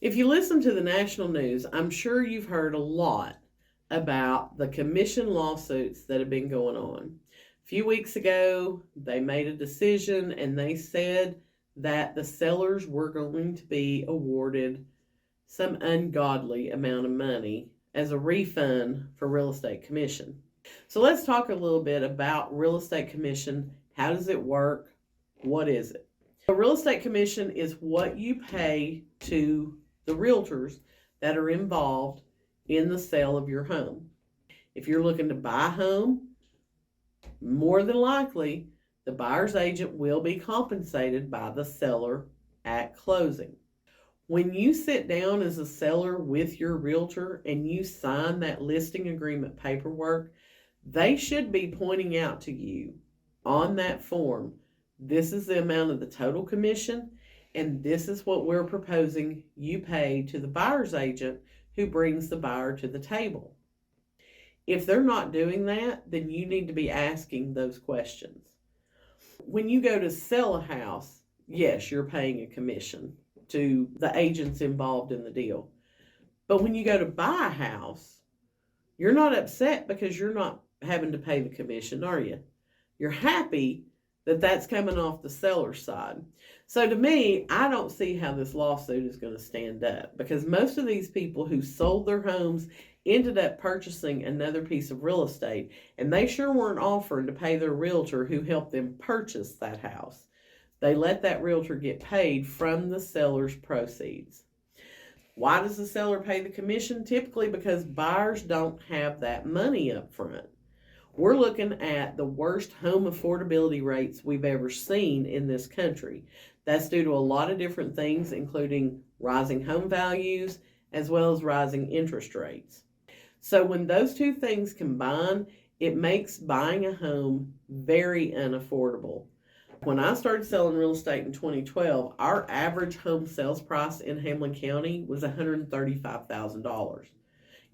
If you listen to the national news, I'm sure you've heard a lot about the commission lawsuits that have been going on. A few weeks ago, they made a decision and they said that the sellers were going to be awarded some ungodly amount of money as a refund for real estate commission. So let's talk a little bit about real estate commission. How does it work? What is it? A real estate commission is what you pay to the realtors that are involved in the sale of your home. If you're looking to buy a home, more than likely the buyer's agent will be compensated by the seller at closing. When you sit down as a seller with your realtor and you sign that listing agreement paperwork, they should be pointing out to you on that form, this is the amount of the total commission, and this is what we're proposing you pay to the buyer's agent who brings the buyer to the table. If they're not doing that, then you need to be asking those questions. When you go to sell a house, yes, you're paying a commission to the agents involved in the deal. But when you go to buy a house, you're not upset because you're not having to pay the commission, are you? You're happy that that's coming off the seller's side. So to me, I don't see how this lawsuit is going to stand up, because most of these people who sold their homes ended up purchasing another piece of real estate, and they sure weren't offering to pay their realtor who helped them purchase that house. They let that realtor get paid from the seller's proceeds. Why does the seller pay the commission? Typically because buyers don't have that money up front. We're looking at the worst home affordability rates we've ever seen in this country. That's due to a lot of different things, including rising home values as well as rising interest rates. So when those two things combine, it makes buying a home very unaffordable. When I started selling real estate in 2012, our average home sales price in Hamlin County was $135,000.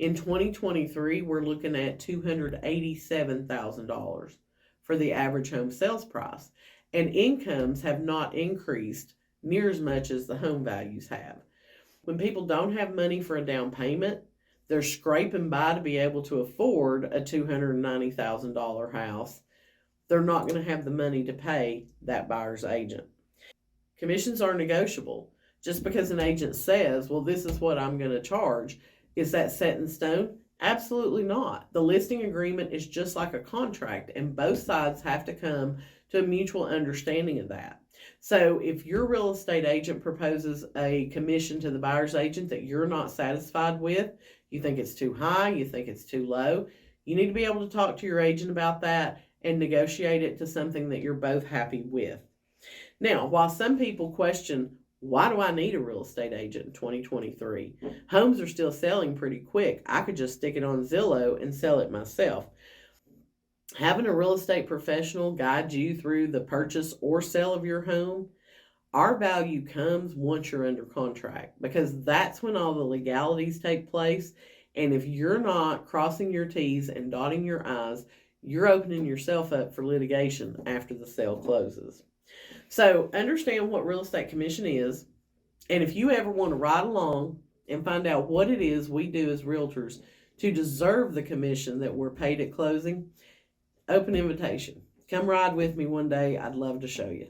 In 2023, we're looking at $287,000 for the average home sales price, and incomes have not increased near as much as the home values have. When people don't have money for a down payment, they're scraping by to be able to afford a $290,000 house. They're not going to have the money to pay that buyer's agent. Commissions are negotiable. Just because an agent says, well, this is what I'm going to charge, is that set in stone? Absolutely not. The listing agreement is just like a contract, and both sides have to come to a mutual understanding of that. So if your real estate agent proposes a commission to the buyer's agent that you're not satisfied with, you think it's too high, you think it's too low, you need to be able to talk to your agent about that and negotiate it to something that you're both happy with. Now, while some people question, why do I need a real estate agent in 2023? Homes are still selling pretty quick. I could just stick it on Zillow and sell it myself. Having a real estate professional guide you through the purchase or sale of your home, our value comes once you're under contract, because that's when all the legalities take place. And if you're not crossing your T's and dotting your I's, you're opening yourself up for litigation after the sale closes. So understand what real estate commission is, and if you ever want to ride along and find out what it is we do as realtors to deserve the commission that we're paid at closing, open invitation. Come ride with me one day. I'd love to show you.